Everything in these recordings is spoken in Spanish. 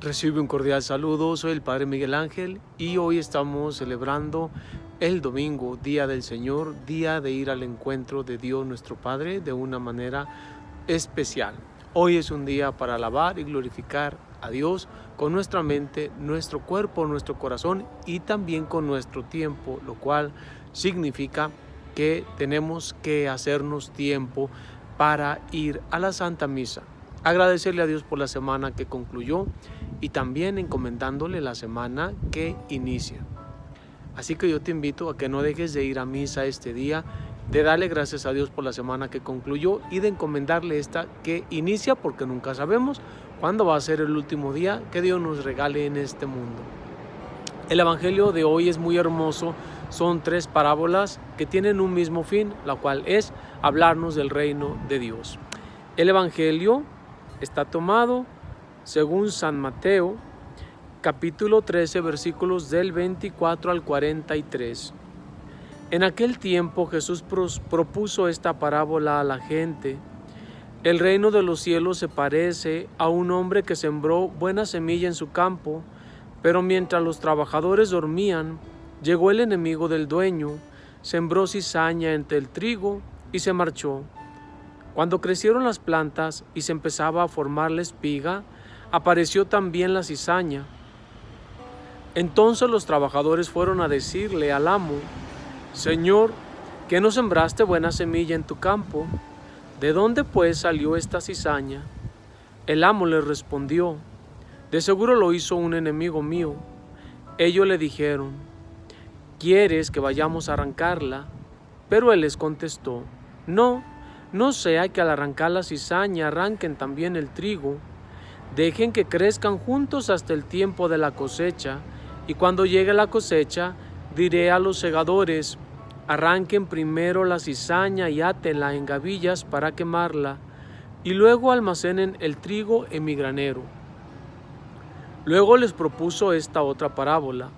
Recibe un cordial saludo, soy el Padre Miguel Ángel y hoy estamos celebrando el domingo, Día del Señor, día de ir al encuentro de Dios nuestro Padre de una manera especial. Hoy es un día para alabar y glorificar a Dios con nuestra mente, nuestro cuerpo, nuestro corazón y también con nuestro tiempo, lo cual significa que tenemos que hacernos tiempo para ir a la Santa Misa. Agradecerle a Dios por la semana que concluyó y también encomendándole la semana que inicia. Así que yo te invito a que no dejes de ir a misa este día, de darle gracias a Dios por la semana que concluyó y de encomendarle esta que inicia, porque nunca sabemos cuándo va a ser el último día que Dios nos regale en este mundo. El evangelio de hoy es muy hermoso, son 3 parábolas que tienen un mismo fin, la cual es hablarnos del reino de Dios. El evangelio está tomado según San Mateo, capítulo 13, versículos del 24 al 43. En aquel tiempo Jesús propuso esta parábola a la gente. El reino de los cielos se parece a un hombre que sembró buena semilla en su campo, pero mientras los trabajadores dormían, llegó el enemigo del dueño, sembró cizaña entre el trigo y se marchó. Cuando crecieron las plantas y se empezaba a formar la espiga, apareció también la cizaña. Entonces los trabajadores fueron a decirle al amo: Señor, ¿qué no sembraste buena semilla en tu campo? ¿De dónde pues salió esta cizaña? El amo les respondió: de seguro lo hizo un enemigo mío. Ellos le dijeron: ¿quieres que vayamos a arrancarla? Pero él les contestó: no sea que al arrancar la cizaña arranquen también el trigo. Dejen que crezcan juntos hasta el tiempo de la cosecha, y cuando llegue la cosecha, diré a los segadores: arranquen primero la cizaña y átenla en gavillas para quemarla, y luego almacenen el trigo en mi granero. Luego les propuso esta otra parábola.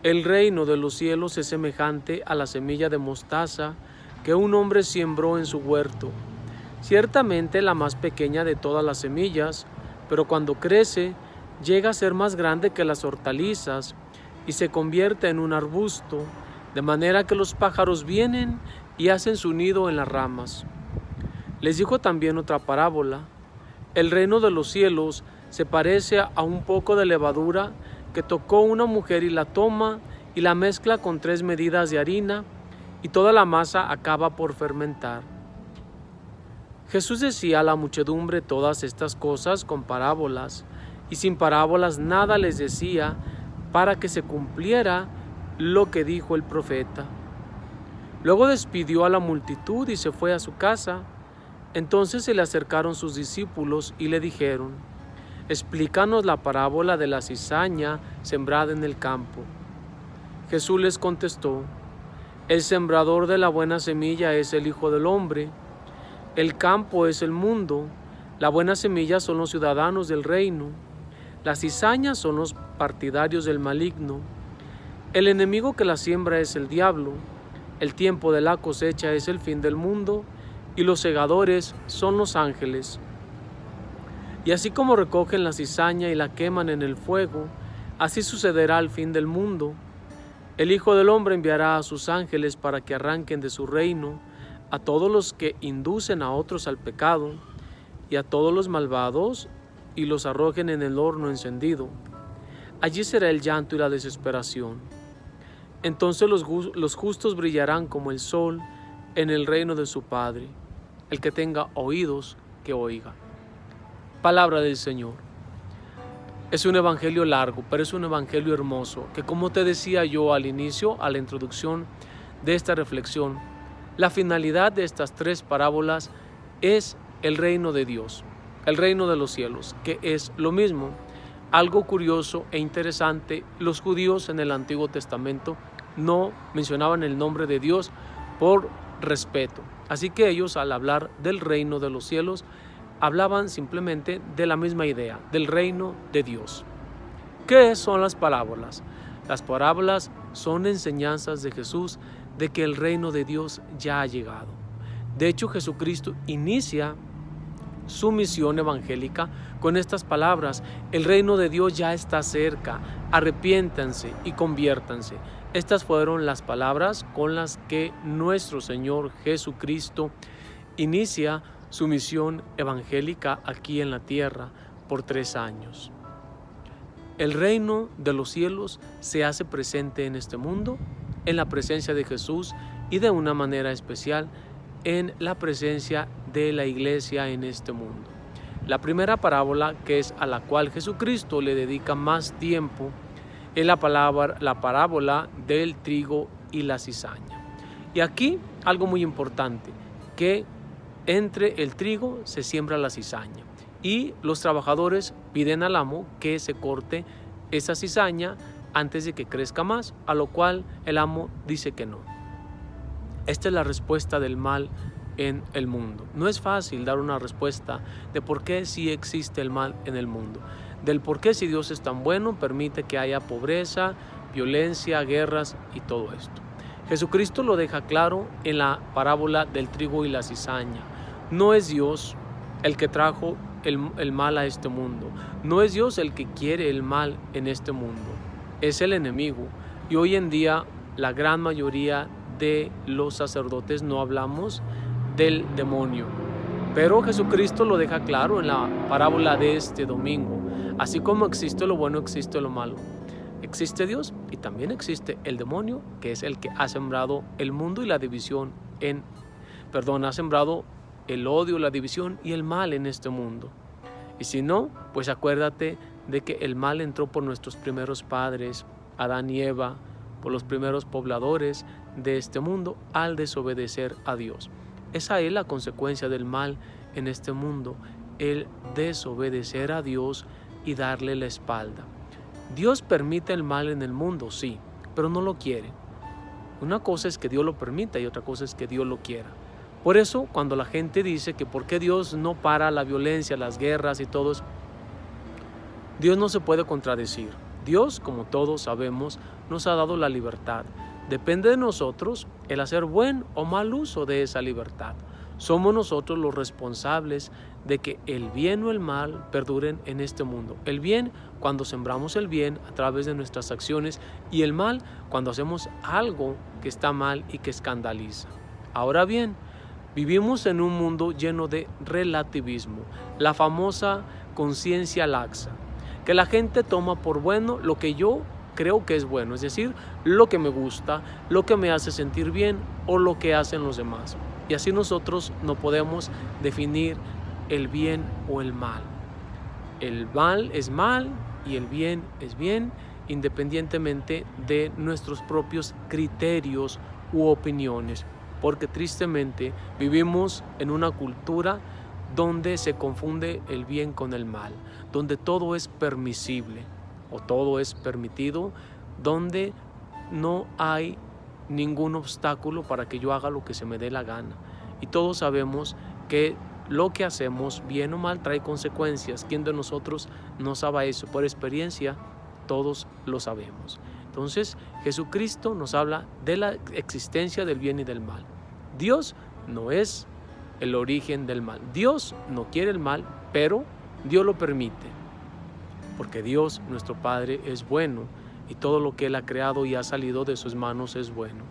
El reino de los cielos es semejante a la semilla de mostaza que un hombre sembró en su huerto. Ciertamente la más pequeña de todas las semillas, pero cuando crece, llega a ser más grande que las hortalizas y se convierte en un arbusto, de manera que los pájaros vienen y hacen su nido en las ramas. Les dijo también otra parábola. El reino de los cielos se parece a un poco de levadura que tocó una mujer y la toma y la mezcla con 3 medidas de harina, y toda la masa acaba por fermentar. Jesús decía a la muchedumbre todas estas cosas con parábolas, y sin parábolas nada les decía, para que se cumpliera lo que dijo el profeta. Luego despidió a la multitud y se fue a su casa. Entonces se le acercaron sus discípulos y le dijeron: explícanos la parábola de la cizaña sembrada en el campo. Jesús les contestó: el sembrador de la buena semilla es el Hijo del Hombre. El campo es el mundo. La buena semilla son los ciudadanos del reino. Las cizañas son los partidarios del maligno. El enemigo que la siembra es el diablo. El tiempo de la cosecha es el fin del mundo, y los segadores son los ángeles. Y así como recogen la cizaña y la queman en el fuego, así sucederá al fin del mundo. El Hijo del Hombre enviará a sus ángeles para que arranquen de su reino a todos los que inducen a otros al pecado, y a todos los malvados, y los arrojen en el horno encendido. Allí será el llanto y la desesperación. Entonces los justos brillarán como el sol en el reino de su Padre. El que tenga oídos, que oiga. Palabra del Señor. Es un evangelio largo, pero es un evangelio hermoso, que, como te decía yo al inicio, a la introducción de esta reflexión, la finalidad de estas 3 parábolas es el reino de Dios, el reino de los cielos, que es lo mismo. Algo curioso e interesante, los judíos en el Antiguo Testamento no mencionaban el nombre de Dios por respeto. Así que ellos, al hablar del reino de los cielos, hablaban simplemente de la misma idea, del reino de Dios. ¿Qué son las parábolas? Las parábolas son enseñanzas de Jesús de que el reino de Dios ya ha llegado. De hecho, Jesucristo inicia su misión evangélica con estas palabras: el reino de Dios ya está cerca, arrepiéntanse y conviértanse. Estas fueron las palabras con las que nuestro Señor Jesucristo inicia su misión evangélica aquí en la tierra por 3 años. El reino de los cielos se hace presente en este mundo, en la presencia de Jesús y de una manera especial en la presencia de la iglesia en este mundo. La primera parábola, que es a la cual Jesucristo le dedica más tiempo, es la parábola del trigo y la cizaña. Y aquí algo muy importante, que entre el trigo se siembra la cizaña y los trabajadores piden al amo que se corte esa cizaña antes de que crezca más, a lo cual el amo dice que no. Esta es la respuesta del mal en el mundo. No es fácil dar una respuesta de por qué sí existe el mal en el mundo, del por qué, si Dios es tan bueno, permite que haya pobreza, violencia, guerras y todo esto. Jesucristo lo deja claro en la parábola del trigo y la cizaña. No es Dios el que trajo el mal a este mundo. No es Dios el que quiere el mal en este mundo. Es el enemigo. Y hoy en día la gran mayoría de los sacerdotes no hablamos del demonio. Pero Jesucristo lo deja claro en la parábola de este domingo. Así como existe lo bueno, existe lo malo. Existe Dios y también existe el demonio, que es el que ha sembrado el mundo y la división ha sembrado el odio, la división y el mal en este mundo. Y si no, pues acuérdate de que el mal entró por nuestros primeros padres, Adán y Eva, por los primeros pobladores de este mundo, al desobedecer a Dios. Esa es la consecuencia del mal en este mundo, el desobedecer a Dios y darle la espalda. Dios permite el mal en el mundo, sí, pero no lo quiere. Una cosa es que Dios lo permita y otra cosa es que Dios lo quiera. Por eso, cuando la gente dice que por qué Dios no para la violencia, las guerras y todo eso, Dios no se puede contradecir. Dios, como todos sabemos, nos ha dado la libertad. Depende de nosotros el hacer buen o mal uso de esa libertad. Somos nosotros los responsables de que el bien o el mal perduren en este mundo. El bien cuando sembramos el bien a través de nuestras acciones y el mal cuando hacemos algo que está mal y que escandaliza. Ahora bien, vivimos en un mundo lleno de relativismo, la famosa conciencia laxa, que la gente toma por bueno lo que yo creo que es bueno, es decir, lo que me gusta, lo que me hace sentir bien o lo que hacen los demás. Y así nosotros no podemos definir el bien o el mal. El mal es mal y el bien es bien, independientemente de nuestros propios criterios u opiniones. Porque tristemente vivimos en una cultura donde se confunde el bien con el mal, donde todo es permisible o todo es permitido, donde no hay ningún obstáculo para que yo haga lo que se me dé la gana. Y todos sabemos que lo que hacemos, bien o mal, trae consecuencias. ¿Quién de nosotros no sabe eso? Por experiencia, todos lo sabemos. Entonces, Jesucristo nos habla de la existencia del bien y del mal. Dios no es el origen del mal. Dios no quiere el mal, pero Dios lo permite. Porque Dios, nuestro Padre, es bueno y todo lo que Él ha creado y ha salido de sus manos es bueno.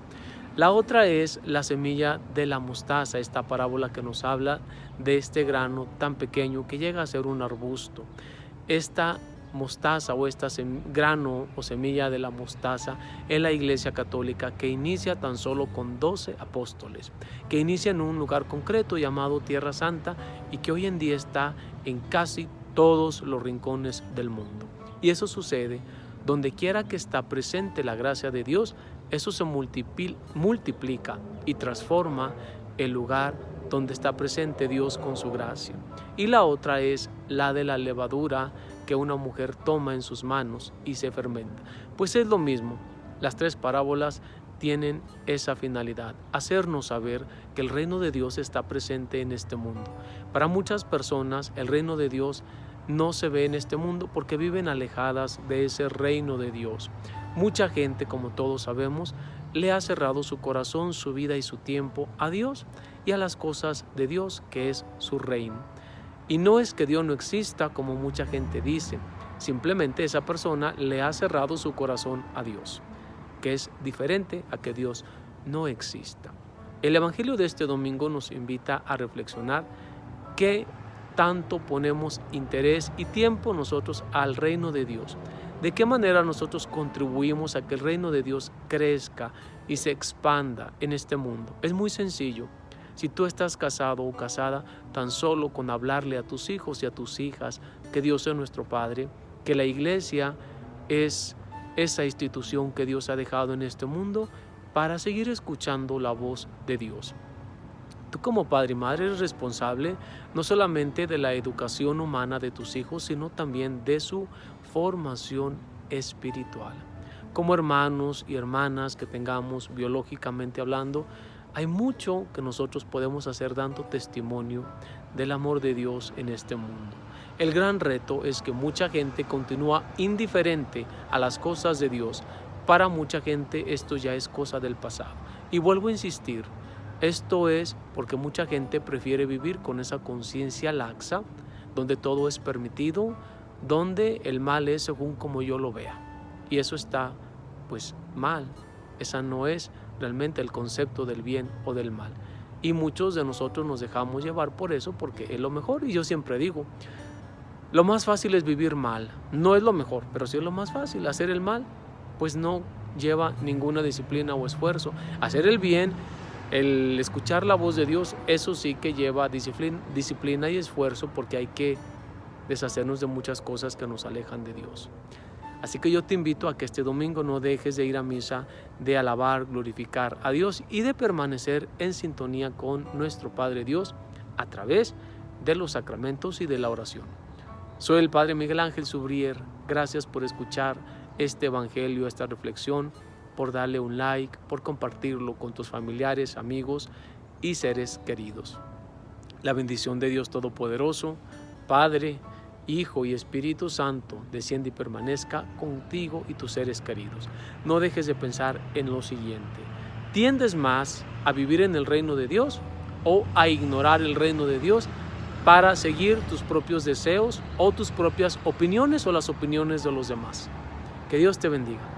La otra es la semilla de la mostaza, esta parábola que nos habla de este grano tan pequeño que llega a ser un arbusto. Esta mostaza o grano o semilla de la mostaza es la Iglesia Católica, que inicia tan solo con 12 apóstoles, que inicia en un lugar concreto llamado Tierra Santa y que hoy en día está en casi todos los rincones del mundo. Y eso sucede donde quiera que está presente la gracia de Dios. Eso se multiplica y transforma el lugar donde está presente Dios con su gracia. Y la otra es la de la levadura que una mujer toma en sus manos y se fermenta. Pues es lo mismo. Las 3 parábolas tienen esa finalidad: hacernos saber que el reino de Dios está presente en este mundo. Para muchas personas el reino de Dios no se ve en este mundo porque viven alejadas de ese reino de Dios. Mucha gente, como todos sabemos, le ha cerrado su corazón, su vida y su tiempo a Dios y a las cosas de Dios, que es su reino. Y no es que Dios no exista como mucha gente dice, simplemente esa persona le ha cerrado su corazón a Dios, que es diferente a que Dios no exista. El Evangelio de este domingo nos invita a reflexionar qué tanto ponemos interés y tiempo nosotros al reino de Dios. ¿De qué manera nosotros contribuimos a que el reino de Dios crezca y se expanda en este mundo? Es muy sencillo. Si tú estás casado o casada, tan solo con hablarle a tus hijos y a tus hijas que Dios es nuestro Padre, que la iglesia es esa institución que Dios ha dejado en este mundo para seguir escuchando la voz de Dios. Tú como padre y madre eres responsable no solamente de la educación humana de tus hijos, sino también de su formación espiritual. Como hermanos y hermanas que tengamos biológicamente hablando, hay mucho que nosotros podemos hacer dando testimonio del amor de Dios en este mundo. El gran reto es que mucha gente continúa indiferente a las cosas de Dios. Para mucha gente esto ya es cosa del pasado. Y vuelvo a insistir, esto es porque mucha gente prefiere vivir con esa conciencia laxa, donde todo es permitido, donde el mal es según como yo lo vea. Y eso está pues mal. Esa no es realmente el concepto del bien o del mal. Y muchos de nosotros nos dejamos llevar por eso porque es lo mejor. Y yo siempre digo, lo más fácil es vivir mal. No es lo mejor, pero sí es lo más fácil. Hacer el mal pues no lleva ninguna disciplina o esfuerzo. Hacer el bien, el escuchar la voz de Dios, eso sí que lleva disciplina y esfuerzo, porque hay que deshacernos de muchas cosas que nos alejan de Dios. Así que yo te invito a que este domingo no dejes de ir a misa, de alabar, glorificar a Dios y de permanecer en sintonía con nuestro Padre Dios a través de los sacramentos y de la oración. Soy el Padre Miguel Ángel Subrier. Gracias por escuchar este evangelio, esta reflexión, por darle un like, por compartirlo con tus familiares, amigos y seres queridos. La bendición de Dios Todopoderoso, Padre, Hijo y Espíritu Santo, desciende y permanezca contigo y tus seres queridos. No dejes de pensar en lo siguiente: ¿tiendes más a vivir en el reino de Dios o a ignorar el reino de Dios para seguir tus propios deseos o tus propias opiniones o las opiniones de los demás? Que Dios te bendiga.